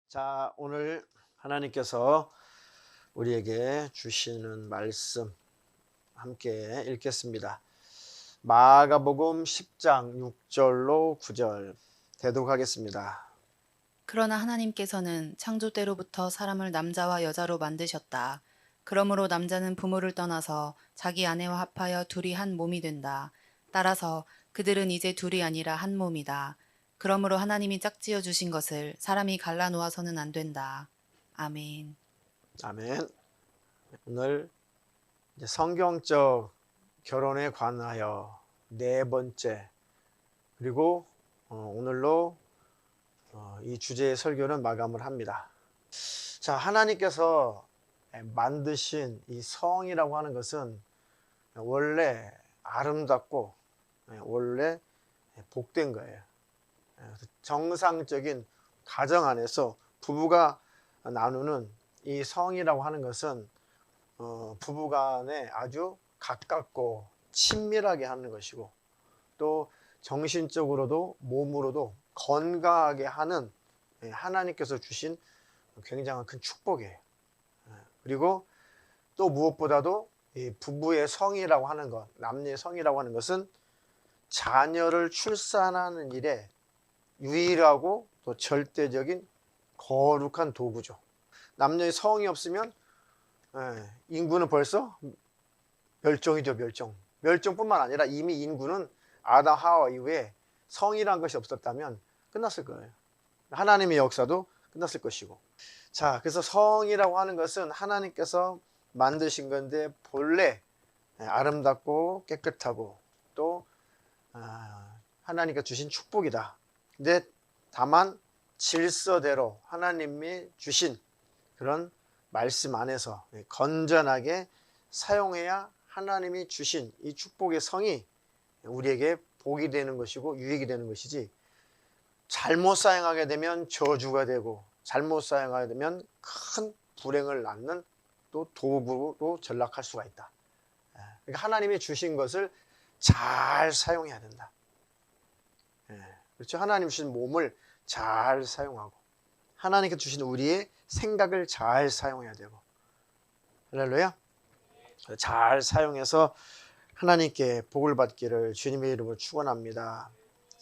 자, 오늘 하나님께서 우리에게 주시는 말씀 함께 읽겠습니다. 마가복음 10장 6절로 9절 대독하겠습니다. 그러나 하나님께서는 창조 때로부터 사람을 남자와 여자로 만드셨다. 그러므로 남자는 부모를 떠나서 자기 아내와 합하여 둘이 한 몸이 된다. 따라서 그들은 이제 둘이 아니라 한 몸이다. 그러므로 하나님이 짝지어 주신 것을 사람이 갈라놓아서는 안 된다. 아멘. 아멘. 오늘 성경적 결혼에 관하여 네 번째 그리고 오늘로 이 주제의 설교는 마감을 합니다. 자, 하나님께서 만드신 이 성이라고 하는 것은 원래 아름답고 원래 복된 거예요. 정상적인 가정 안에서 부부가 나누는 이 성이라고 하는 것은 부부간에 아주 가깝고 친밀하게 하는 것이고 또 정신적으로도 몸으로도 건강하게 하는 하나님께서 주신 굉장한 큰 축복이에요. 그리고 또 무엇보다도 이 부부의 성이라고 하는 것, 남녀의 성이라고 하는 것은 자녀를 출산하는 일에 유일하고 또 절대적인 거룩한 도구죠. 남녀의 성이 없으면 인구는 벌써 멸종이죠. 멸종뿐만 아니라 이미 인구는 아담 하와 이후에 성이란 것이 없었다면 끝났을 거예요. 하나님의 역사도 끝났을 것이고. 자, 그래서 성이라고 하는 것은 하나님께서 만드신 건데 본래 아름답고 깨끗하고 또 하나님께서 주신 축복이다. 근데 다만 질서대로 하나님이 주신 그런 말씀 안에서 건전하게 사용해야 하나님이 주신 이 축복의 성이 우리에게 복이 되는 것이고 유익이 되는 것이지, 잘못 사용하게 되면 저주가 되고 잘못 사용하게 되면 큰 불행을 낳는 또 도구로 전락할 수가 있다. 그러니까 하나님이 주신 것을 잘 사용해야 된다. 그렇죠? 하나님 주신 몸을 잘 사용하고 하나님께 주신 우리의 생각을 잘 사용해야 되고, 할렐루야. 잘 사용해서 하나님께 복을 받기를 주님의 이름으로 축원합니다.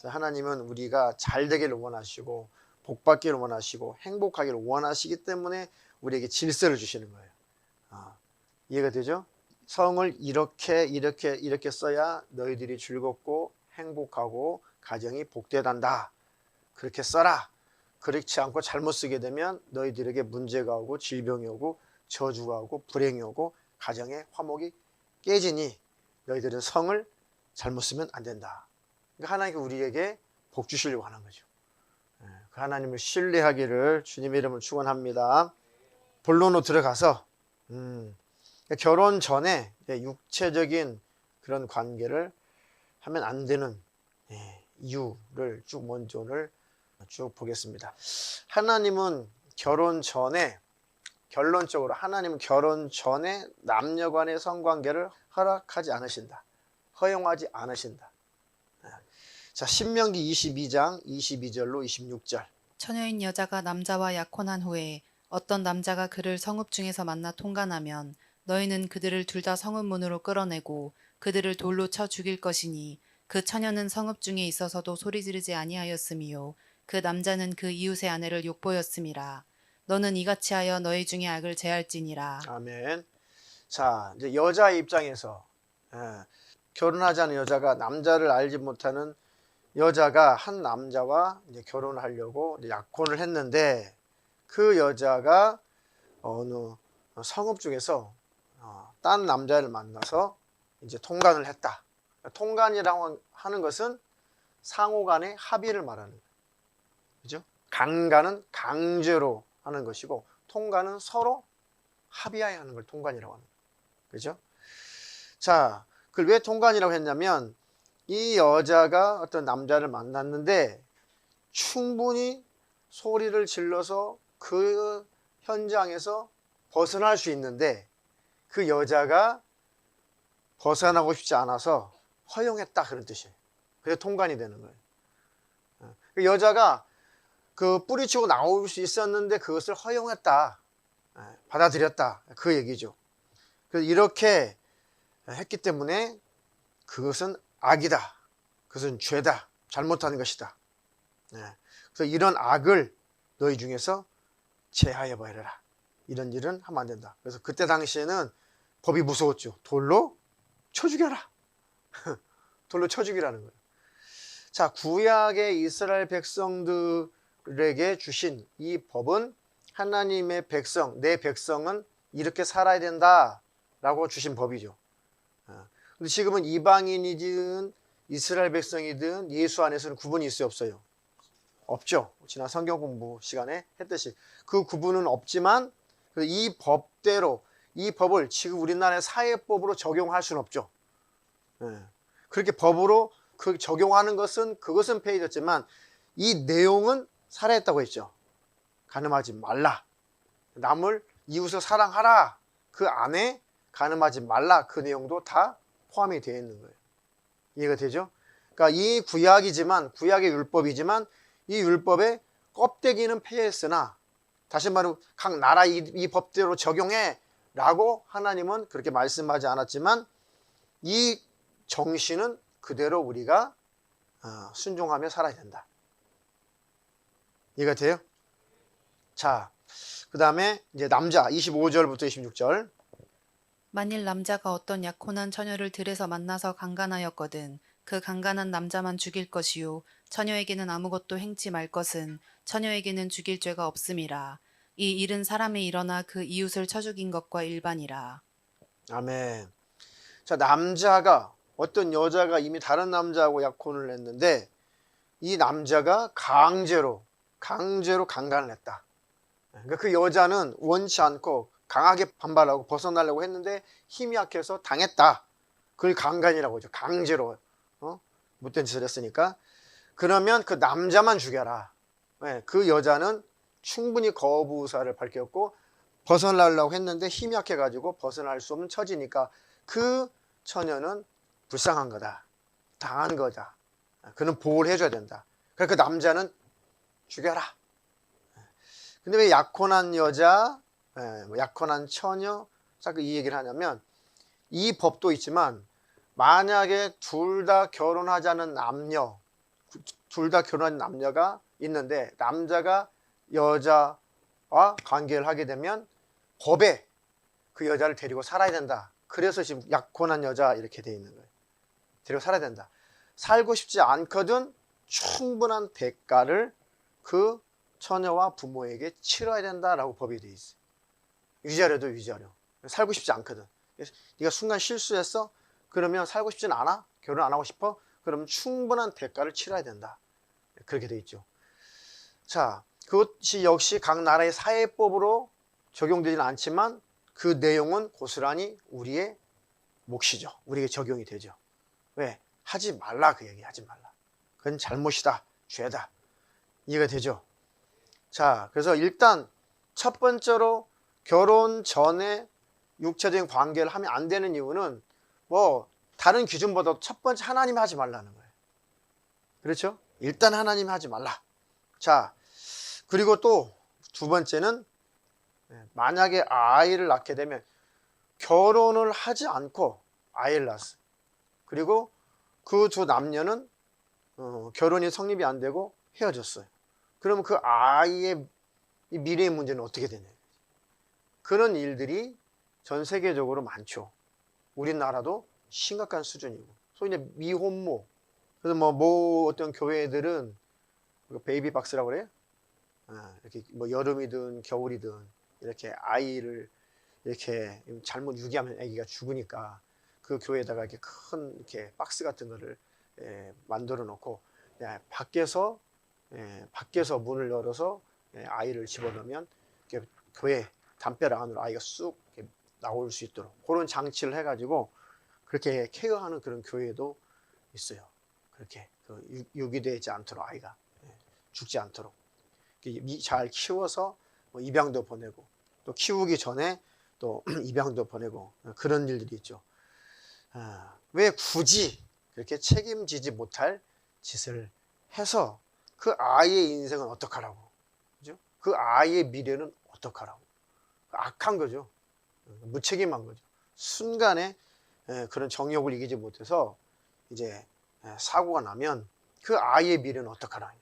하나님은 우리가 잘 되기를 원하시고 복 받기를 원하시고 행복하기를 원하시기 때문에 우리에게 질서를 주시는 거예요. 이해가 되죠? 성을 이렇게 써야 너희들이 즐겁고 행복하고 가정이 복되단다. 그렇게 써라. 그렇지 않고 잘못 쓰게 되면 너희들에게 문제가 오고 질병이 오고 저주가 오고 불행이 오고 가정의 화목이 깨지니 너희들은 성을 잘못 쓰면 안 된다. 그러니까 하나님께 우리에게 복 주시려고 하는 거죠. 그 하나님을 신뢰하기를 주님의 이름을 축원합니다. 본론으로 들어가서 결혼 전에 육체적인 그런 관계를 하면 안 되는 이유를 먼저 오늘 쭉 보겠습니다. 하나님은 결론적으로 하나님은 결혼 전에 남녀 간의 성관계를 허락하지 않으신다. 허용하지 않으신다. 자, 신명기 22장 22절로 26절. 처녀인 여자가 남자와 약혼한 후에 어떤 남자가 그를 성읍 중에서 만나 통간하면 너희는 그들을 둘 다 성읍 문으로 끌어내고 그들을 돌로 쳐 죽일 것이니 그 처녀는 성읍 중에 있어서도 소리 지르지 아니하였음이요 그 남자는 그 이웃의 아내를 욕보였음이라. 너는 이같이 하여 너희 중에 악을 제할지니라. 아멘. 자, 이제 여자의 입장에서 결혼하지 않은 여자가 남자를 알지 못하는 여자가 한 남자와 이제 결혼을 하려고 이제 약혼을 했는데 그 여자가 어느 성읍 중에서 딴 남자를 만나서 이제 통간을 했다. 통간이라고 하는 것은 상호간의 합의를 말하는 거예요. 그죠? 강간은 강제로 하는 것이고 통간은 서로 합의하에 하는 걸 통간이라고 하는 거예요. 그죠? 자, 그걸 왜 통간이라고 했냐면 이 여자가 어떤 남자를 만났는데 충분히 소리를 질러서 그 현장에서 벗어날 수 있는데 그 여자가 벗어나고 싶지 않아서 허용했다 그런 뜻이에요. 그래서 통관이 되는 거예요. 그 여자가 그 뿌리치고 나올 수 있었는데 그것을 허용했다, 받아들였다, 그 얘기죠. 그래서 이렇게 했기 때문에 그것은 악이다, 그것은 죄다, 잘못하는 것이다. 그래서 이런 악을 너희 중에서 제하여 버려라. 이런 일은 하면 안 된다. 그래서 그때 당시에는 법이 무서웠죠. 돌로 쳐 죽여라. 돌로 쳐 죽이라는 거예요. 자, 구약의 이스라엘 백성들에게 주신 이 법은 하나님의 백성, 내 백성은 이렇게 살아야 된다라고 주신 법이죠. 근데 지금은 이방인이든 이스라엘 백성이든 예수 안에서는 구분이 있어요, 없어요? 없죠. 지난 성경 공부 시간에 했듯이 그 구분은 없지만 이 법대로, 이 법을 지금 우리나라의 사회법으로 적용할 수는 없죠. 그렇게 법으로 적용하는 것은 그것은 폐해졌지만 이 내용은 살아있다고 했죠. 간음하지 말라, 남을 이웃을 사랑하라, 그 안에 간음하지 말라, 그 내용도 다 포함이 되어 있는 거예요. 이해가 되죠? 그러니까 이 구약이지만, 구약의 율법이지만 이 율법의 껍데기는 폐했으나, 다시 말하면 각 나라 이 법대로 적용해 라고 하나님은 그렇게 말씀하지 않았지만 이 정신은 그대로 우리가 순종하며 살아야 된다. 이해가 돼요? 자, 그 다음에 이제 남자 25절부터 26절. 만일 남자가 어떤 약혼한 처녀를 들에서 만나서 강간하였거든 그 강간한 남자만 죽일 것이요 처녀에게는 아무것도 행치 말 것은 처녀에게는 죽일 죄가 없음이라. 이 일은 사람이 일어나 그 이웃을 쳐 죽인 것과 일반이라. 아멘. 자, 남자가, 어떤 여자가 이미 다른 남자하고 약혼을 했는데 이 남자가 강제로 강간을 했다. 그러니까 그 여자는 원치 않고 강하게 반발하고 벗어나려고 했는데 힘이 약해서 당했다. 그걸 강간이라고 하죠. 강제로 못된 짓을 했으니까. 그러면 그 남자만 죽여라. 그 여자는 충분히 거부 의사를 밝혔고 벗어나려고 했는데 힘이 약해가지고 벗어날 수 없는 처지니까 그 처녀는 불쌍한 거다, 당한 거다, 그는 보호를 해줘야 된다. 그래서 그 남자는 죽여라. 근데 왜 약혼한 여자, 약혼한 처녀, 자꾸 이 얘기를 하냐면 이 법도 있지만 만약에 둘 다 결혼하자는 남녀, 둘 다 결혼한 남녀가 있는데 남자가 여자와 관계를 하게 되면 법에 그 여자를 데리고 살아야 된다. 그래서 지금 약혼한 여자 이렇게 돼 있는 거예요. 데리고 살아야 된다. 살고 싶지 않거든 충분한 대가를 그 처녀와 부모에게 치러야 된다라고 법이 돼 있어요. 위자료도 위자료. 살고 싶지 않거든. 네가 순간 실수했어? 그러면 살고 싶지는 않아? 결혼 안 하고 싶어? 그러면 충분한 대가를 치러야 된다. 그렇게 돼 있죠. 자, 그것이 역시 각 나라의 사회법으로 적용되지는 않지만 그 내용은 고스란히 우리의 몫이죠. 우리에게 적용이 되죠. 왜? 하지 말라, 그 얘기 하지 말라. 그건 잘못이다, 죄다. 이해가 되죠? 자, 그래서 일단 첫 번째로 결혼 전에 육체적인 관계를 하면 안 되는 이유는 뭐 다른 기준보다 첫 번째 하나님이 하지 말라는 거예요. 그렇죠? 일단 하나님이 하지 말라. 자, 그리고 또 두 번째는 만약에 아이를 낳게 되면 결혼을 하지 않고 아이를 낳았어. 그리고 그 두 남녀는 결혼이 성립이 안 되고 헤어졌어요. 그러면 그 아이의 미래의 문제는 어떻게 되냐. 그런 일들이 전 세계적으로 많죠. 우리나라도 심각한 수준이고. 소위 이제 미혼모. 그래서 뭐 어떤 교회들은 베이비 박스라고 그래요. 이렇게 뭐 여름이든 겨울이든 이렇게 아이를 이렇게 잘못 유기하면 아기가 죽으니까 그 교회에다가 이렇게 큰 이렇게 박스 같은 거를 만들어 놓고 밖에서 문을 열어서 아이를 집어넣으면 교회 담벼락 안으로 아이가 쑥 나올 수 있도록 그런 장치를 해가지고 그렇게 케어하는 그런 교회도 있어요. 그렇게 유기되지 않도록 아이가 죽지 않도록 잘 키워서 입양도 보내고 또 키우기 전에 또 입양도 보내고 그런 일들이 있죠. 왜 굳이 이렇게 책임지지 못할 짓을 해서 그 아이의 인생은 어떡하라고, 그죠? 그 아이의 미래는 어떡하라고. 악한 거죠. 무책임한 거죠. 순간에 그런 정욕을 이기지 못해서 이제 사고가 나면 그 아이의 미래는 어떡하라.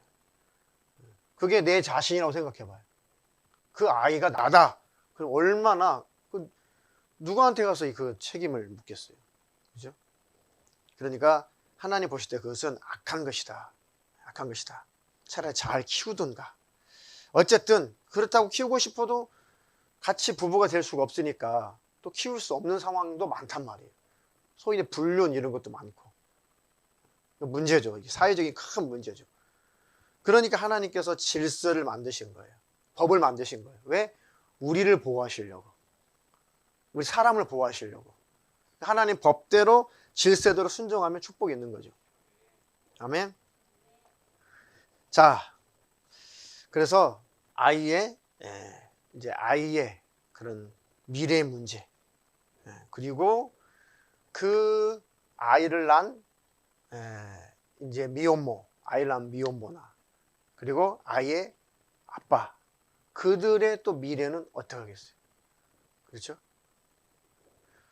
그게 내 자신이라고 생각해봐요. 그 아이가 나다. 그럼 얼마나 누구한테 가서 그 책임을 묻겠어요. 그죠? 그러니까 하나님 보실 때 그것은 악한 것이다. 악한 것이다. 차라리 잘 키우든가. 어쨌든 그렇다고 키우고 싶어도 같이 부부가 될 수가 없으니까 또 키울 수 없는 상황도 많단 말이에요. 소위 불륜 이런 것도 많고. 문제죠. 이게 사회적인 큰 문제죠. 그러니까 하나님께서 질서를 만드신 거예요. 법을 만드신 거예요. 왜? 우리를 보호하시려고. 우리 사람을 보호하시려고. 하나님 법대로 질서대로 순종하면 축복이 있는 거죠. 아멘. 자, 그래서 아이의 그런 미래 문제, 그리고 그 아이를 낳은 이제 미혼모, 아이를 낳은 미혼모나, 그리고 아이의 아빠, 그들의 또 미래는 어떻게 하겠어요? 그렇죠?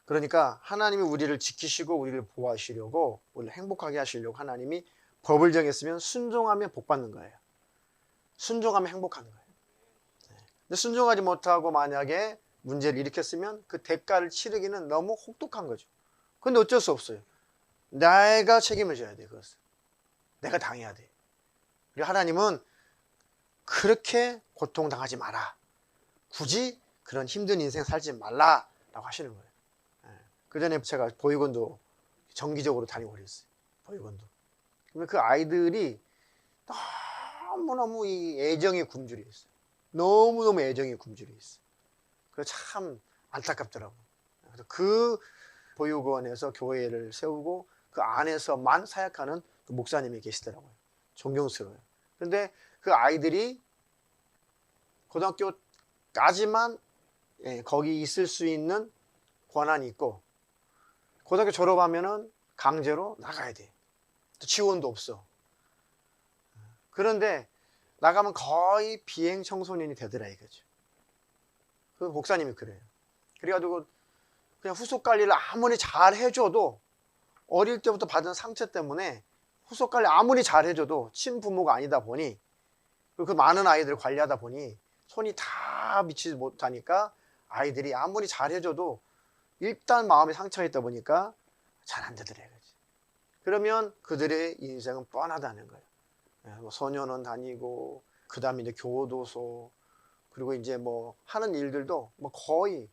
그러니까 하나님이 우리를 지키시고 우리를 보호하시려고, 우리를 행복하게 하시려고 하나님이 법을 정했으면 순종하면 복 받는 거예요. 순종하면 행복한 거예요. 근데 순종하지 못하고 만약에 문제를 일으켰으면 그 대가를 치르기는 너무 혹독한 거죠. 근데 어쩔 수 없어요. 내가 책임을 져야 돼. 그것을 내가 당해야 돼. 그리고 하나님은 그렇게 고통당하지 마라, 굳이 그런 힘든 인생 살지 말라라고 하시는 거예요. 그 전에 제가 보육원도 정기적으로 다니고 그랬어요. 보육원도. 그러면 그 아이들이 너무너무 이 애정이 굶주려 있어요. 너무너무 애정이 굶주려 있어요. 그래서 참 안타깝더라고요. 그래서 그 보육원에서 교회를 세우고 그 안에서만 사역하는 그 목사님이 계시더라고요. 존경스러워요. 그런데 그 아이들이 고등학교까지만 거기 있을 수 있는 권한이 있고, 고등학교 졸업하면은 강제로 나가야 돼. 또 지원도 없어. 그런데 나가면 거의 비행 청소년이 되더라 이거죠. 그 목사님이 그래요. 그래가지고 그냥 후속 관리를 아무리 잘 해줘도, 어릴 때부터 받은 상처 때문에 후속 관리 아무리 잘 해줘도 친부모가 아니다 보니, 그 많은 아이들을 관리하다 보니 손이 다 미치지 못하니까 아이들이 아무리 잘 해줘도 일단 마음에 상처가 있다 보니까 잘 안 되더래요. 그러면 그들의 인생은 뻔하다는 거예요. 뭐 소년원 다니고, 그 다음에 이제 교도소, 그리고 이제 뭐 하는 일들도 뭐 거의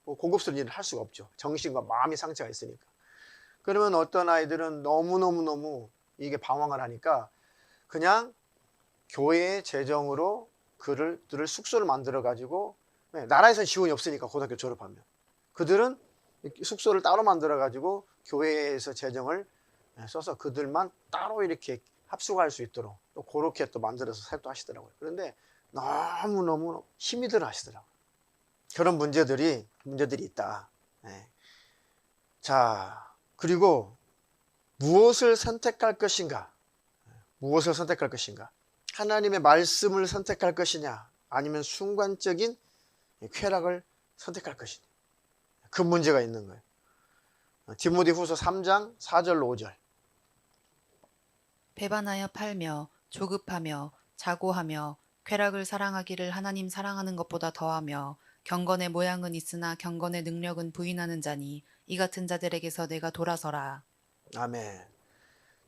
뭐 고급스러운 일을 할 수가 없죠. 정신과 마음의 상처가 있으니까. 그러면 어떤 아이들은 너무너무 이게 방황을 하니까 그냥 교회의 재정으로 그들을 숙소를 만들어 가지고, 나라에서 지원이 없으니까 고등학교 졸업하면 그들은 숙소를 따로 만들어 가지고 교회에서 재정을 써서 그들만 따로 이렇게 합숙할 수 있도록 또 그렇게 또 만들어서 사역도 하시더라고요. 그런데 너무너무 힘이 들어 하시더라고요. 그런 문제들이 있다. 자, 그리고 무엇을 선택할 것인가? 무엇을 선택할 것인가? 하나님의 말씀을 선택할 것이냐, 아니면 순간적인 쾌락을 선택할 것이냐, 그 문제가 있는 거예요. 디모데후서 3장 4절로 5절. 배반하여 팔며 조급하며 자고하며 쾌락을 사랑하기를 하나님 사랑하는 것보다 더하며, 경건의 모양은 있으나 경건의 능력은 부인하는 자니 이 같은 자들에게서 내가 돌아서라. 아멘.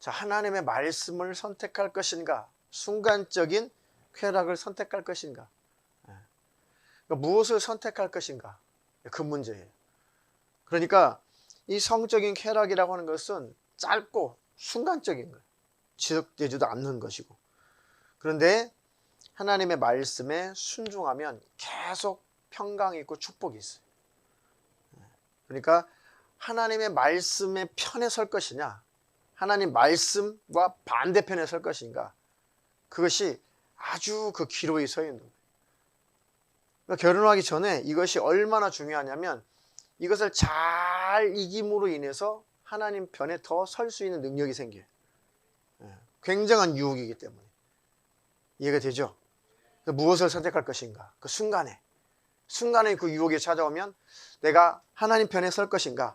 자, 하나님의 말씀을 선택할 것인가, 순간적인 쾌락을 선택할 것인가, 그러니까 무엇을 선택할 것인가, 그 문제예요. 그러니까 이 성적인 쾌락이라고 하는 것은 짧고 순간적인 거예요. 지속되지도 않는 것이고. 그런데 하나님의 말씀에 순종하면 계속 평강이 있고 축복이 있어요. 그러니까 하나님의 말씀의 편에 설 것이냐, 하나님 말씀과 반대편에 설 것인가, 그것이 아주 그 기로에 서 있는 거예요. 그러니까 결혼하기 전에 이것이 얼마나 중요하냐면, 이것을 잘 이김으로 인해서 하나님 편에 더 설 수 있는 능력이 생겨요. 굉장한 유혹이기 때문에. 이해가 되죠? 무엇을 선택할 것인가? 그 순간에 그 유혹이 찾아오면 내가 하나님 편에 설 것인가?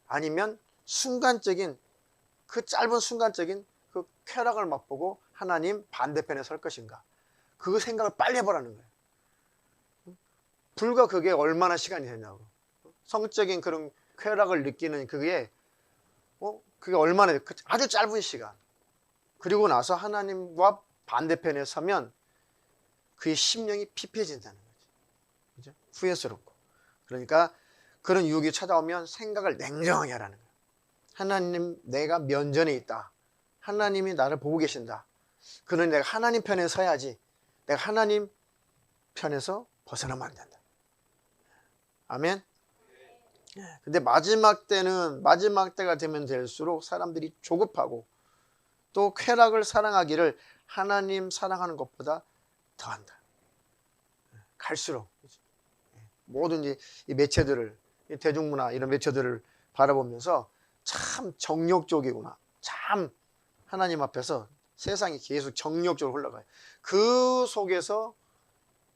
아니면 순간적인 그 짧은 순간적인 그 쾌락을 맛보고 하나님 반대편에 설 것인가? 그 생각을 빨리 해보라는 거예요. 불과 그게 얼마나 시간이 되냐고. 성적인 그런 쾌락을 느끼는 그게 얼마나 돼? 아주 짧은 시간. 그리고 나서 하나님과 반대편에 서면 그의 심령이 피폐해진다는 거죠. 그죠? 후회스럽고. 그러니까 그런 유혹이 찾아오면 생각을 냉정하게 하라는 거예요. 하나님, 내가 면전에 있다. 하나님이 나를 보고 계신다. 그러니 내가 하나님 편에 서야지. 내가 하나님 편에서 벗어나면 안 된다. 아멘. 근데 마지막 때가 되면 될수록 사람들이 조급하고 또 쾌락을 사랑하기를 하나님 사랑하는 것보다 더한다. 갈수록 모든 이 매체들을, 이 대중문화 이런 매체들을 바라보면서 참 정욕적이구나. 참 하나님 앞에서 세상이 계속 정욕적으로 흘러가요. 그 속에서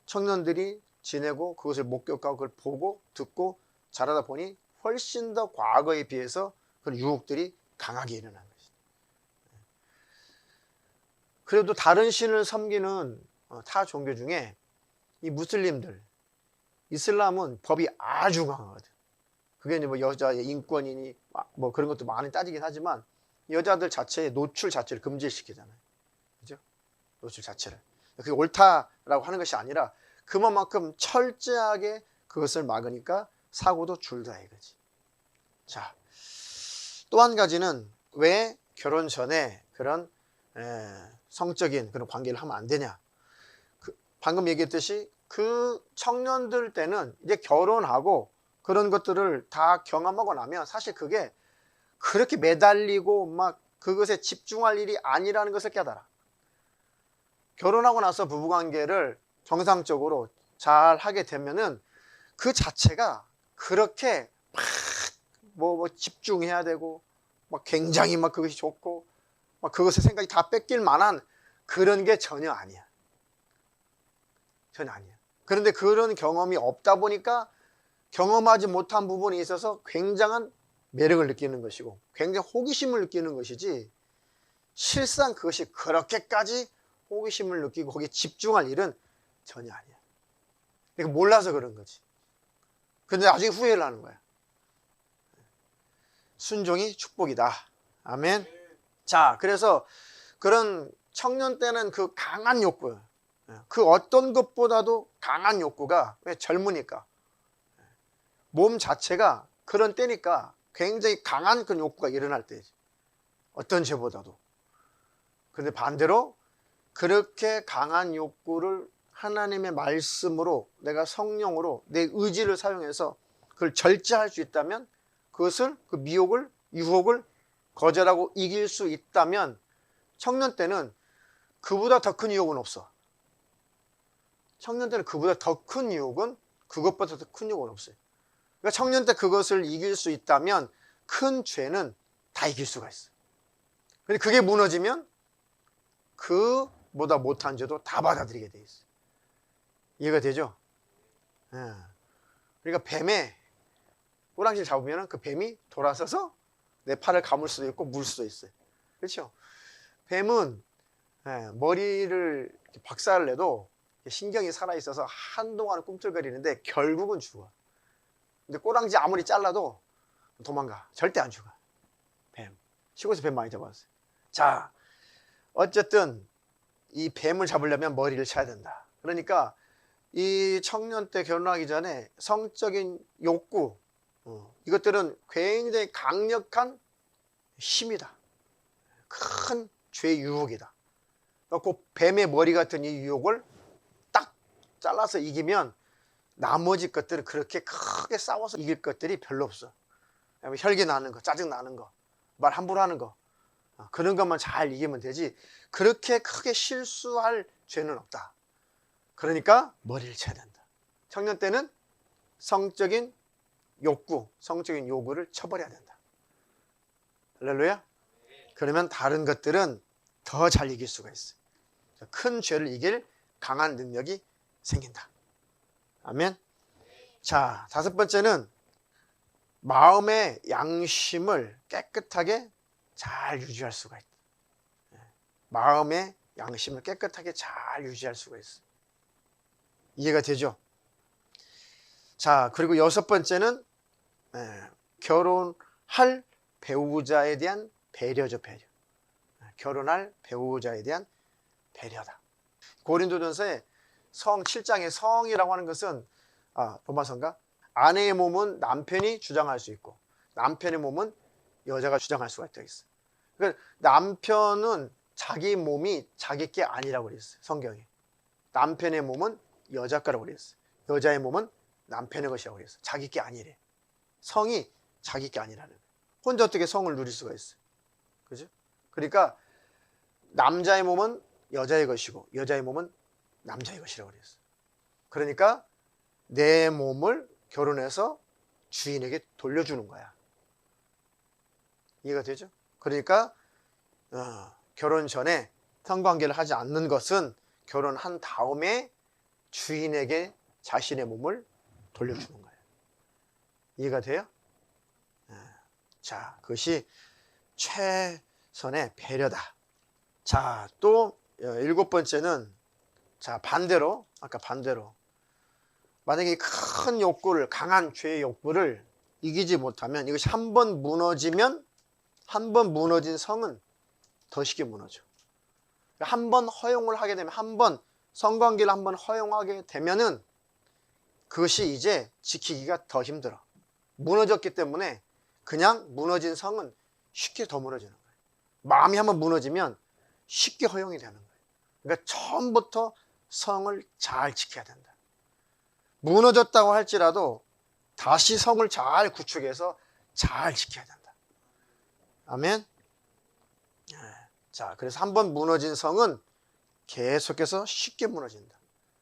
청년들이 지내고 그것을 목격하고 그걸 보고 듣고 자라다 보니 훨씬 더 과거에 비해서 그런 유혹들이 강하게 일어나는 것이죠. 그래도 다른 신을 섬기는 타 종교 중에 이 무슬림들, 이슬람은 법이 아주 강하거든. 그게 이제 뭐 여자의 인권이니 뭐 그런 것도 많이 따지긴 하지만 여자들 자체의 노출 자체를 금지시키잖아요. 그죠? 노출 자체를. 그게 옳다라고 하는 것이 아니라 그만큼 철저하게 그것을 막으니까 사고도 줄다 이거지. 자, 또 한 가지는 왜 결혼 전에 그런 성적인 그런 관계를 하면 안 되냐. 방금 얘기했듯이 그 청년들 때는 이제 결혼하고 그런 것들을 다 경험하고 나면 사실 그게 그렇게 매달리고 막 그것에 집중할 일이 아니라는 것을 깨달아. 결혼하고 나서 부부관계를 정상적으로 잘 하게 되면은 그 자체가 그렇게 막 집중해야 되고 막 굉장히 막 그것이 좋고 막 그것의 생각이 다 뺏길 만한 그런 게 전혀 아니야. 전혀 아니야. 그런데 그런 경험이 없다 보니까 경험하지 못한 부분이 있어서 굉장한 매력을 느끼는 것이고 굉장히 호기심을 느끼는 것이지 실상 그것이 그렇게까지 호기심을 느끼고 거기에 집중할 일은 전혀 아니야. 그러니까 몰라서 그런 거지. 근데 나중에 후회를 하는 거야. 순종이 축복이다. 아멘. 자, 그래서 그런 청년 때는 그 강한 욕구, 그 어떤 것보다도 강한 욕구가 왜 젊으니까 몸 자체가 그런 때니까 굉장히 강한 그 욕구가 일어날 때지. 어떤 죄보다도. 그런데 반대로 그렇게 강한 욕구를 하나님의 말씀으로 내가 성령으로 내 의지를 사용해서 그걸 절제할 수 있다면 그것을 그 미혹을 유혹을 거절하고 이길 수 있다면 청년 때는 그보다 더 큰 유혹은 없어. 청년 때는 그보다 더 큰 유혹은 그것보다 더 큰 유혹은 없어요. 그러니까 청년 때 그것을 이길 수 있다면 큰 죄는 다 이길 수가 있어. 근데 그게 무너지면 그보다 못한 죄도 다 받아들이게 돼 있어. 이해가 되죠? 그러니까 뱀에 꼬랑지를 잡으면 그 뱀이 돌아서서 내 팔을 감을 수도 있고 물 수도 있어요. 그렇죠? 뱀은 머리를 박살을 내도 신경이 살아있어서 한동안은 꿈틀거리는데 결국은 죽어. 근데 꼬랑지 아무리 잘라도 도망가. 절대 안 죽어. 뱀. 시골에서 뱀 많이 잡았어요. 자, 어쨌든 이 뱀을 잡으려면 머리를 쳐야 된다. 그러니까 이 청년 때 결혼하기 전에 성적인 욕구, 이것들은 굉장히 강력한 힘이다. 큰 죄의 유혹이다. 그 뱀의 머리 같은 이 유혹을 딱 잘라서 이기면 나머지 것들은 그렇게 크게 싸워서 이길 것들이 별로 없어. 혈기 나는 거, 짜증 나는 거, 말 함부로 하는 거, 그런 것만 잘 이기면 되지 그렇게 크게 실수할 죄는 없다. 그러니까 머리를 쳐야 된다. 청년 때는 성적인 욕구, 성적인 요구를 쳐버려야 된다. 할렐루야. 그러면 다른 것들은 더 잘 이길 수가 있어요. 큰 죄를 이길 강한 능력이 생긴다. 아멘. 자, 다섯 번째는 마음의 양심을 깨끗하게 잘 유지할 수가 있다. 마음의 양심을 깨끗하게 잘 유지할 수가 있어요. 이해가 되죠? 자, 그리고 여섯 번째는 결혼할 배우자에 대한 배려죠, 배려. 결혼할 배우자에 대한 배려다. 고린도전서에 성 7장의 성이라고 하는 것은 로마서인가? 아내의 몸은 남편이 주장할 수 있고 남편의 몸은 여자가 주장할 수가 있다고 했어요. 그러니까 남편은 자기 몸이 자기 게 아니라고 그랬어요. 성경에. 남편의 몸은 여자 거라고 그랬어요. 여자의 몸은 남편의 것이라고 그랬어요. 자기 게 아니래. 성이 자기 게 아니라는 거예요. 혼자 어떻게 성을 누릴 수가 있어요? 그죠? 그러니까 남자의 몸은 여자의 것이고 여자의 몸은 남자의 것이라고 그랬어요. 그러니까 내 몸을 결혼해서 주인에게 돌려주는 거야. 이해가 되죠? 그러니까 결혼 전에 성관계를 하지 않는 것은 결혼한 다음에 주인에게 자신의 몸을 돌려주는 거예요. 이해가 돼요? 자, 그것이 최선의 배려다. 자, 또 일곱 번째는 자, 반대로 아까 반대로 만약에 큰 욕구를 강한 죄의 욕구를 이기지 못하면 이것이 한 번 무너지면 한 번 무너진 성은 더 쉽게 무너져. 한 번 허용을 하게 되면 한 번 성관계를 한 번 허용하게 되면은 그것이 이제 지키기가 더 힘들어. 무너졌기 때문에 그냥 무너진 성은 쉽게 더 무너지는 거예요. 마음이 한번 무너지면 쉽게 허용이 되는 거예요. 그러니까 처음부터 성을 잘 지켜야 된다. 무너졌다고 할지라도 다시 성을 잘 구축해서 잘 지켜야 된다. 아멘. 자, 그래서 한번 무너진 성은 계속해서 쉽게 무너진다.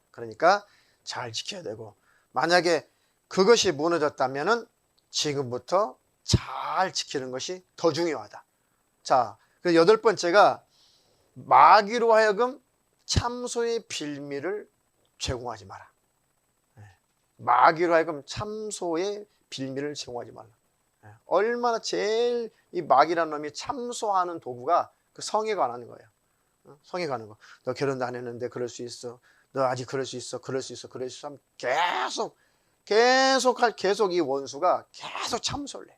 그러니까 잘 지켜야 되고, 만약에 그것이 무너졌다면은 지금부터 잘 지키는 것이 더 중요하다. 자, 그 여덟 번째가 마귀로 하여금 참소의 빌미를 제공하지 마라. 마귀로 하여금 참소의 빌미를 제공하지 말라. 얼마나 제일 이 마귀라는 놈이 참소하는 도구가 그 성에 관한 거예요. 성에 관한 거. 너 결혼도 안 했는데 그럴 수 있어. 너 아직 그럴 수 있어. 그럴 수 있어. 그럴 수 있어. 계속 이 원수가 계속 참소를 해.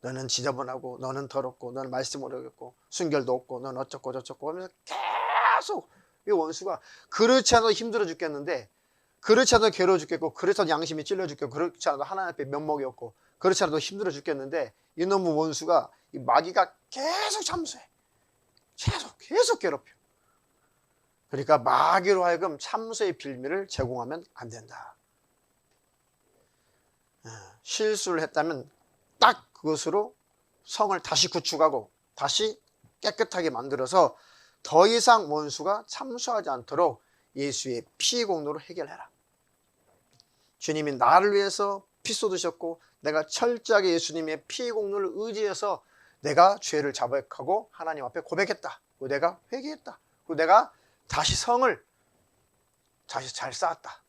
너는 지저분하고 너는 더럽고 너는 말씀을 어겼고 순결도 없고 너는 어쩌고 저쩌고 하면서 계속 이 원수가 그렇지 않아도 힘들어 죽겠는데 그렇지 않아도 괴로워 죽겠고 그렇지 않아도 양심이 찔러 죽겠고 그렇지 않아도 하나님 앞에 면목이 없고 그렇지 않아도 힘들어 죽겠는데 이놈의 원수가 이 마귀가 계속 참소해. 계속 괴롭혀. 그러니까 마귀로 하여금 참소의 빌미를 제공하면 안 된다. 실수를 했다면 딱 그것으로 성을 다시 구축하고 다시 깨끗하게 만들어서 더 이상 원수가 참소하지 않도록 예수의 피 공로로 해결해라. 주님이 나를 위해서 피 쏟으셨고 내가 철저하게 예수님의 피 공로를 의지해서 내가 죄를 자백하고 하나님 앞에 고백했다. 그리고 내가 회개했다. 그리고 내가 다시 성을 다시 잘 쌓았다.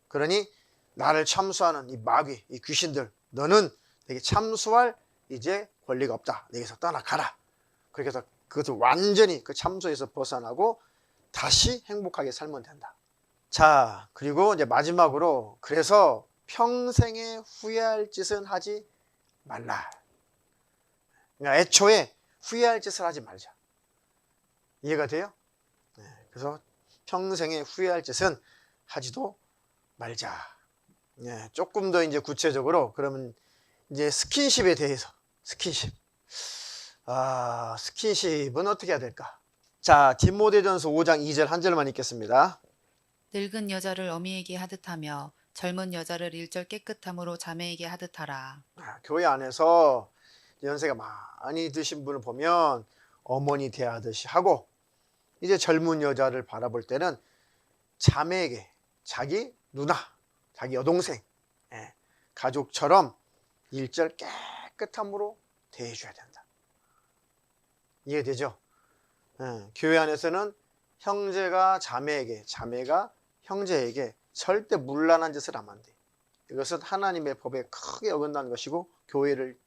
그러니 나를 참수하는 이 마귀, 이 귀신들, 너는 내게 참수할 이제 권리가 없다. 내게서 떠나가라. 그렇게 해서 그것을 완전히 그 참소에서 벗어나고 다시 행복하게 살면 된다. 자, 그리고 이제 마지막으로 그래서 평생에 후회할 짓은 하지 말라. 그러니까 애초에 후회할 짓을 하지 말자. 이해가 돼요? 그래서 평생에 후회할 짓은 하지도 말자. 조금 더 이제 구체적으로 그러면 이제 스킨십에 대해서 스킨십은 어떻게 해야 될까? 자, 디모데전서 5장 2절 한 절만 읽겠습니다. 늙은 여자를 어미에게 하듯하며 젊은 여자를 일절 깨끗함으로 자매에게 하듯하라. 교회 안에서 연세가 많이 드신 분을 보면 어머니 대하듯이 하고 이제 젊은 여자를 바라볼 때는 자매에게 자기 누나, 자기 여동생, 가족처럼 일절 깨끗함으로 대해줘야 된다. 이해되죠? 교회 안에서는 형제가 자매에게, 자매가 형제에게 절대 문란한 짓을 하면 안 돼. 이것은 하나님의 법에 크게 어긋나는 것이고 교회를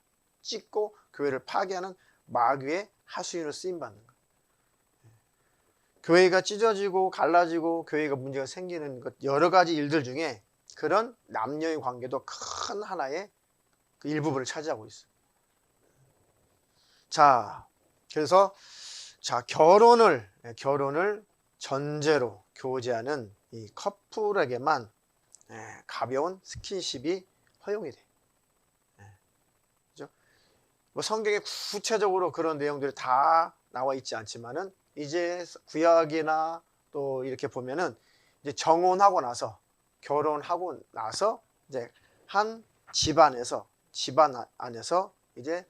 찢고 교회를 파괴하는 마귀의 하수인으로 쓰임받는 거예요. 교회가 찢어지고 갈라지고 교회가 문제가 생기는 것 여러 가지 일들 중에 그런 남녀의 관계도 큰 하나의 그 일부분을 차지하고 있어요. 자, 그래서 결혼을 전제로 교제하는 이 커플에게만 가벼운 스킨십이 허용이 돼. 그죠? 뭐 성경에 구체적으로 그런 내용들이 다 나와 있지 않지만은 이제 구약이나 또 이렇게 보면은 이제 정혼하고 나서 결혼하고 나서 이제 한 집안 안에서 이제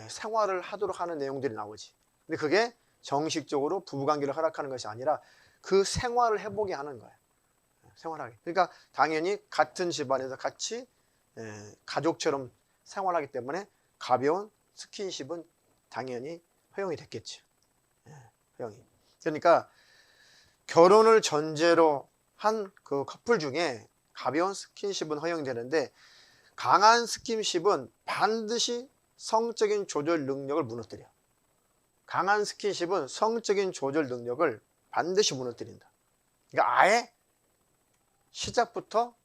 생활을 하도록 하는 내용들이 나오지. 근데 그게 정식적으로 부부관계를 허락하는 것이 아니라 그 생활을 해보게 하는 거예요. 생활하게. 그러니까 당연히 같은 집안에서 같이 가족처럼 생활하기 때문에 가벼운 스킨십은 당연히 허용이 됐겠죠. 허용이. 그러니까 결혼을 전제로 한 그 커플 중에 가벼운 스킨십은 허용되는데 강한 스킨십은 반드시 성적인 조절 능력을 무너뜨려. 강한 스킨십은 성적인 조절 능력을 반드시 무너뜨린다. 그러니까 아예 시작부터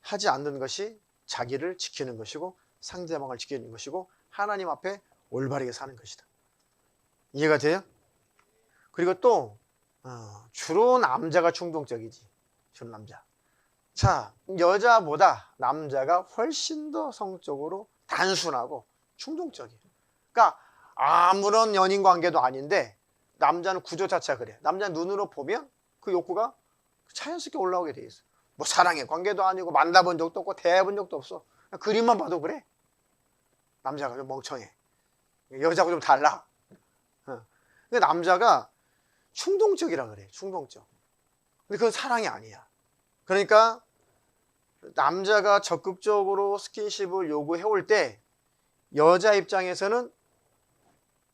하지 않는 것이 자기를 지키는 것이고 상대방을 지키는 것이고 하나님 앞에 올바르게 사는 것이다. 이해가 돼요? 그리고 또 주로 남자가 충동적이지. 주로 남자. 자, 여자보다 남자가 훨씬 더 성적으로 단순하고 충동적이에요. 그러니까 아무런 연인 관계도 아닌데 남자는 구조 자체가 그래. 남자는 눈으로 보면 그 욕구가 자연스럽게 올라오게 돼 있어. 뭐 사랑의 관계도 아니고 만나본 적도 없고 대해본 적도 없어. 그림만 봐도 그래. 남자가 좀 멍청해. 여자하고 좀 달라. 근데 남자가 충동적이라 그래. 충동적. 근데 그건 사랑이 아니야. 그러니까 남자가 적극적으로 스킨십을 요구해 올 때 여자 입장에서는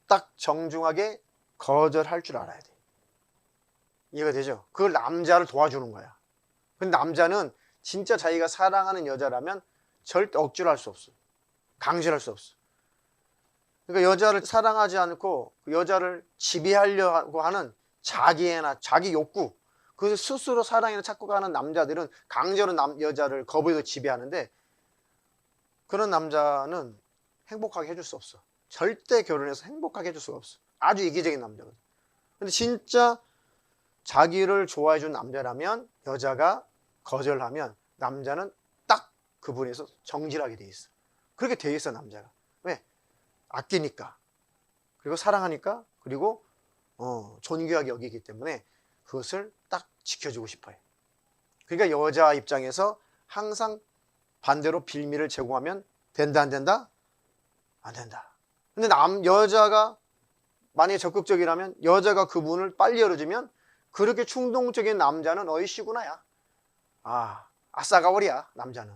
딱 정중하게 거절할 줄 알아야 돼. 이해가 되죠? 그걸 남자를 도와주는 거야. 근데 남자는 진짜 자기가 사랑하는 여자라면 절대 억지로 할 수 없어. 강제로 할 수 없어. 그러니까 여자를 사랑하지 않고 그 여자를 지배하려고 하는 자기애나 자기 욕구, 그 스스로 사랑을 찾고 가는 남자들은 강제로 여자를 거부해서 지배하는데 그런 남자는 행복하게 해줄 수 없어. 절대 결혼해서 행복하게 해줄 수가 없어. 아주 이기적인 남자거든. 근데 진짜 자기를 좋아해 준 남자라면 여자가 거절하면 남자는 딱 그분에서 정질하게 돼 있어. 그렇게 돼 있어 남자가. 왜? 아끼니까. 그리고 사랑하니까. 그리고 존귀하게 여기기 때문에 그것을 딱 지켜주고 싶어요. 그러니까 여자 입장에서 항상 반대로 빌미를 제공하면 된다 안 된다? 안 된다. 근데 여자가 만약에 적극적이라면 여자가 그 문을 빨리 열어주면 그렇게 충동적인 남자는 어이씨구나야. 아싸가오리야 남자는.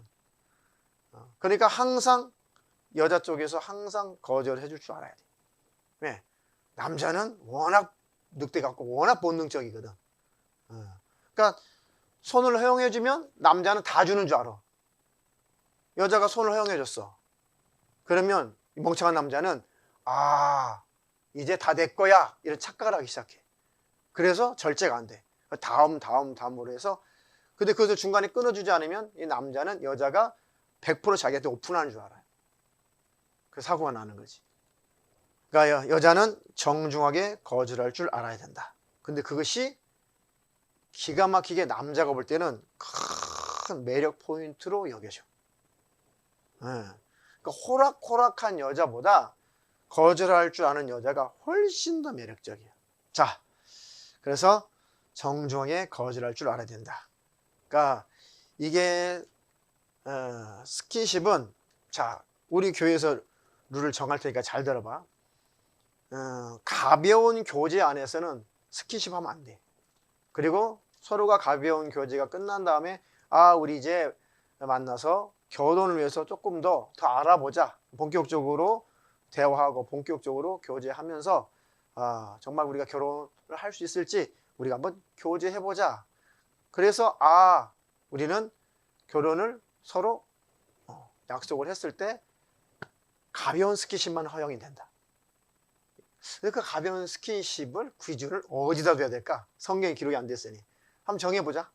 그러니까 항상 여자 쪽에서 항상 거절해 줄 줄 알아야 돼. 왜? 남자는 워낙 늑대 같고 워낙 본능적이거든. 그러니까 손을 허용해 주면 남자는 다 주는 줄 알아. 여자가 손을 허용해 줬어. 그러면 멍청한 남자는 이제 다 내 거야 이런 착각을 하기 시작해. 그래서 절제가 안 돼. 다음으로 해서 근데 그것을 중간에 끊어주지 않으면 이 남자는 여자가 100% 자기한테 오픈하는 줄 알아요. 그 사고가 나는 거지. 그러니까 여자는 정중하게 거절할 줄 알아야 된다. 근데 그것이 기가 막히게 남자가 볼 때는 큰 매력 포인트로 여겨져. 그러니까 호락호락한 여자보다 거절할 줄 아는 여자가 훨씬 더 매력적이야. 자, 그래서 정중하게 거절할 줄 알아야 된다. 그러니까 이게 스킨십은 자 우리 교회에서 룰을 정할 테니까 잘 들어봐. 가벼운 교제 안에서는 스킨십 하면 안 돼. 그리고 서로가 가벼운 교제가 끝난 다음에 우리 이제 만나서 결혼을 위해서 조금 더 알아보자. 본격적으로 대화하고 본격적으로 교제하면서 정말 우리가 결혼을 할 수 있을지 우리가 한번 교제해보자. 그래서 우리는 결혼을 서로 약속을 했을 때 가벼운 스킨십만 허용이 된다. 그러니까 가벼운 스킨십을 기준을 어디다 둬야 될까? 성경에 기록이 안 됐으니 한번 정해보자.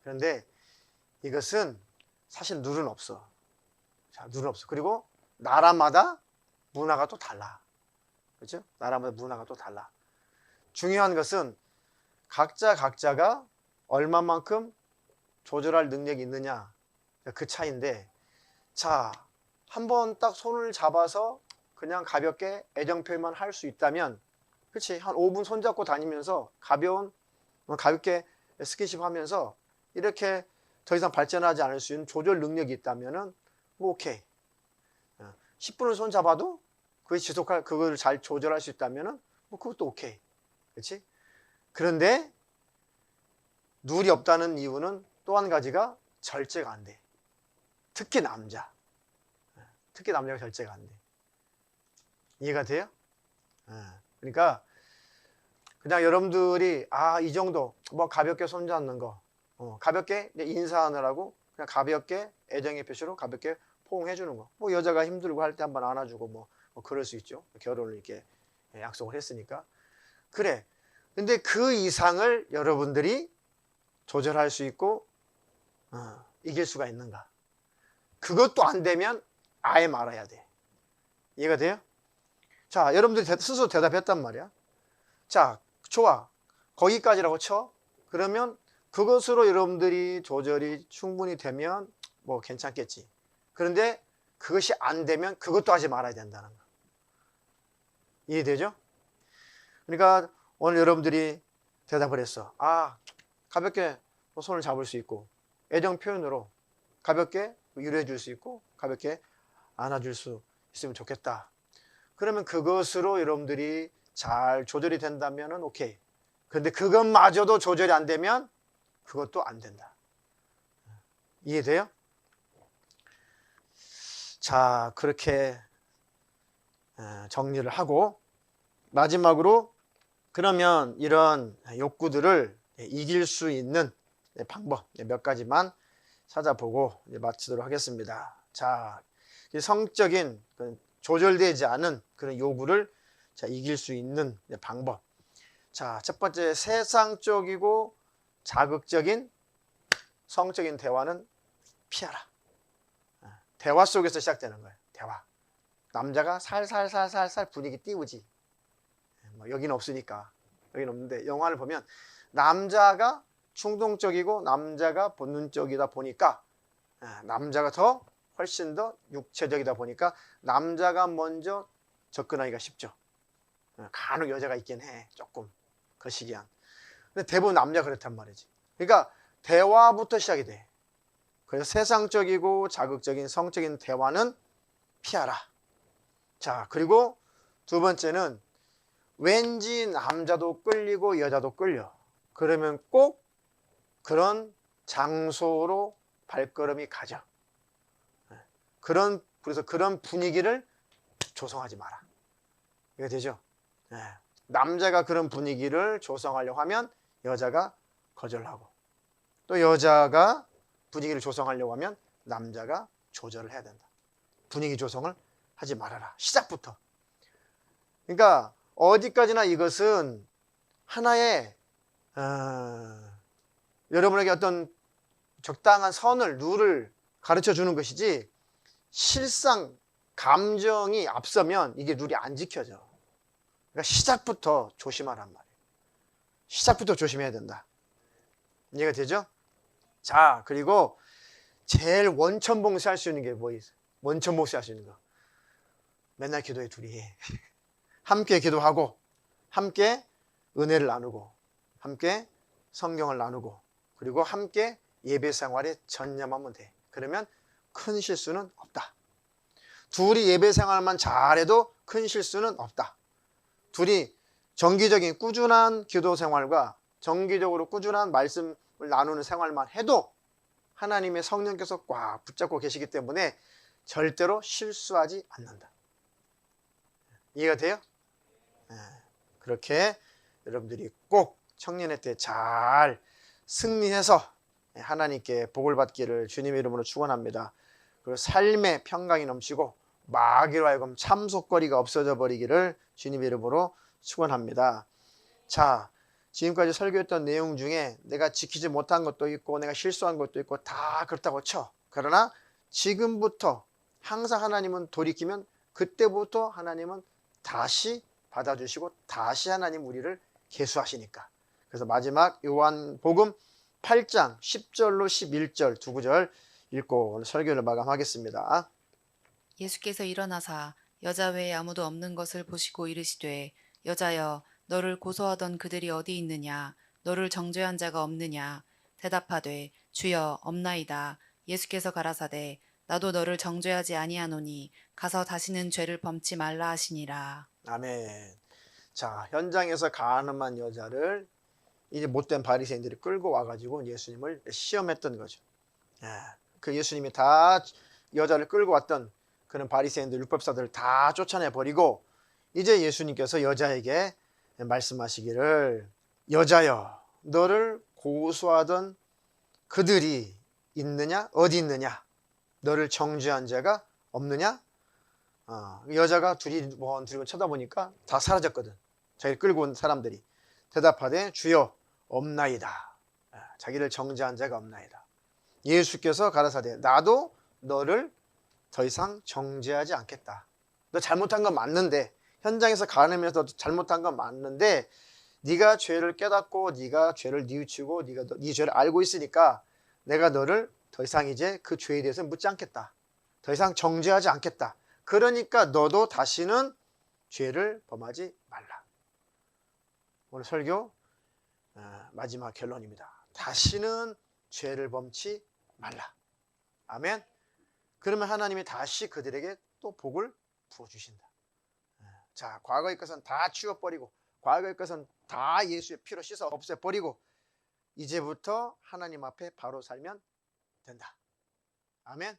그런데 이것은 사실 룰은 없어. 자, 룰은 없어. 그리고 나라마다 문화가 또 달라. 그렇죠? 나라마다 문화가 또 달라. 중요한 것은 각자가 얼마만큼 조절할 능력이 있느냐, 그 차이인데, 자, 한번 딱 손을 잡아서 그냥 가볍게 애정 표현만 할 수 있다면, 그렇지? 한 5분 손잡고 다니면서 가볍게 스킨십 하면서 이렇게 더 이상 발전하지 않을 수 있는 조절 능력이 있다면은 뭐 오케이. 10분을 손 잡아도 그걸 잘 조절할 수 있다면은 뭐 그것도 오케이. 그렇지? 그런데 룰이 없다는 이유는 또 한 가지가 절제가 안 돼. 특히 남자가 절제가 안 돼. 이해가 돼요? 그러니까 그냥 여러분들이 이 정도 뭐 가볍게 손잡는 거, 가볍게 인사하느라고 그냥 가볍게 애정의 표시로 가볍게 포옹해 주는 거. 뭐 여자가 힘들고 할 때 한번 안아주고 뭐 그럴 수 있죠. 결혼을 이렇게 약속을 했으니까. 그래. 근데 그 이상을 여러분들이 조절할 수 있고 이길 수가 있는가? 그것도 안 되면 아예 말아야 돼. 이해가 돼요? 자, 여러분들이 스스로 대답했단 말이야. 자, 좋아. 거기까지라고 쳐. 그러면 그것으로 여러분들이 조절이 충분히 되면 뭐 괜찮겠지. 그런데 그것이 안 되면 그것도 하지 말아야 된다는 거. 이해되죠? 그러니까 오늘 여러분들이 대답을 했어. 가볍게 손을 잡을 수 있고 애정 표현으로 가볍게 위로해 줄 수 있고 가볍게 안아줄 수 있으면 좋겠다. 그러면 그것으로 여러분들이 잘 조절이 된다면 오케이. 그런데 그것마저도 조절이 안 되면 그것도 안 된다. 이해돼요? 자, 그렇게 정리를 하고 마지막으로 그러면 이런 욕구들을 이길 수 있는 방법 몇 가지만 찾아보고 마치도록 하겠습니다. 자, 성적인 조절되지 않은 그런 요구를 이길 수 있는 방법. 자, 첫 번째, 세상적이고 자극적인 성적인 대화는 피하라. 대화 속에서 시작되는 거예요. 대화. 남자가 살살살살살 분위기 띄우지. 뭐 여기는 없으니까. 여기는 없는데 영화를 보면 남자가 충동적이고 남자가 본능적이다 보니까 남자가 훨씬 더 육체적이다 보니까 남자가 먼저 접근하기가 쉽죠. 간혹 여자가 있긴 해. 조금 거시기한. 근데 대부분 남자가 그렇단 말이지. 그러니까 대화부터 시작이 돼. 그래서 세상적이고 자극적인 성적인 대화는 피하라. 자, 그리고 두 번째는 왠지 남자도 끌리고 여자도 끌려. 그러면 꼭 그런 장소로 발걸음이 가죠. 그래서 그런 분위기를 조성하지 마라. 이거 되죠? 남자가 그런 분위기를 조성하려고 하면 여자가 거절하고 또 여자가 분위기를 조성하려고 하면 남자가 조절을 해야 된다. 분위기 조성을 하지 말아라. 시작부터. 그러니까 어디까지나 이것은 하나의 여러분에게 어떤 적당한 룰을 가르쳐 주는 것이지 실상 감정이 앞서면 이게 룰이 안 지켜져. 그러니까 시작부터 조심하란 말이에요. 시작부터 조심해야 된다. 이해가 되죠? 자, 그리고 제일 원천봉쇄할 수 있는 게 뭐 있어요? 원천봉쇄할 수 있는 거. 맨날 기도해 둘이. 함께 기도하고 함께 은혜를 나누고 함께 성경을 나누고 그리고 함께 예배 생활에 전념하면 돼. 그러면 큰 실수는 없다. 둘이 예배 생활만 잘해도 큰 실수는 없다. 둘이 정기적인 꾸준한 기도 생활과 정기적으로 꾸준한 말씀을 나누는 생활만 해도 하나님의 성령께서 꽉 붙잡고 계시기 때문에 절대로 실수하지 않는다. 이해가 돼요? 예, 그렇게 여러분들이 꼭 청년의 때 잘 승리해서 하나님께 복을 받기를 주님의 이름으로 축원합니다. 그리고 삶의 평강이 넘치고 마귀로 하여금 참속거리가 없어져 버리기를 주님의 이름으로 축원합니다. 자, 지금까지 설교했던 내용 중에 내가 지키지 못한 것도 있고 내가 실수한 것도 있고 다 그렇다고 쳐. 그러나 지금부터 항상 하나님은 돌이키면 그때부터 하나님은 다시 받아주시고 다시 하나님 우리를 계수하시니까. 그래서 마지막 요한복음 8장 10절로 11절 두 구절 읽고 오늘 설교를 마감하겠습니다. 예수께서 일어나사 여자 외에 아무도 없는 것을 보시고 이르시되 여자여 너를 고소하던 그들이 어디 있느냐 너를 정죄한 자가 없느냐 대답하되 주여 없나이다. 예수께서 가라사대 나도 너를 정죄하지 아니하노니 가서 다시는 죄를 범치 말라 하시니라. 아멘. 자, 현장에서 가늠한 여자를 이제 못된 바리새인들이 끌고 와가지고 예수님을 시험했던 거죠. 그 예수님이 다 여자를 끌고 왔던 그런 바리새인들 율법사들을 다 쫓아내 버리고 이제 예수님께서 여자에게 말씀하시기를 여자여 너를 고소하던 그들이 있느냐 어디 있느냐 너를 정죄한 자가 없느냐. 여자가 둘이 들고 쳐다보니까 다 사라졌거든. 자기를 끌고 온 사람들이 대답하되 주여 없나이다. 자기를 정죄한 자가 없나이다. 예수께서 가라사대 나도 너를 더 이상 정죄하지 않겠다. 너 잘못한 건 맞는데 현장에서 가늠해서 잘못한 건 맞는데 네가 죄를 깨닫고 네가 죄를 뉘우치고 네가 네 죄를 알고 있으니까 내가 너를 더 이상 이제 그 죄에 대해서 묻지 않겠다. 더 이상 정죄하지 않겠다. 그러니까 너도 다시는 죄를 범하지 말라. 오늘 설교 마지막 결론입니다. 다시는 죄를 범치 말라. 아멘. 그러면 하나님이 다시 그들에게 또 복을 부어주신다. 자, 과거의 것은 다 치워버리고 과거의 것은 다 예수의 피로 씻어 없애버리고 이제부터 하나님 앞에 바로 살면 된다. 아멘.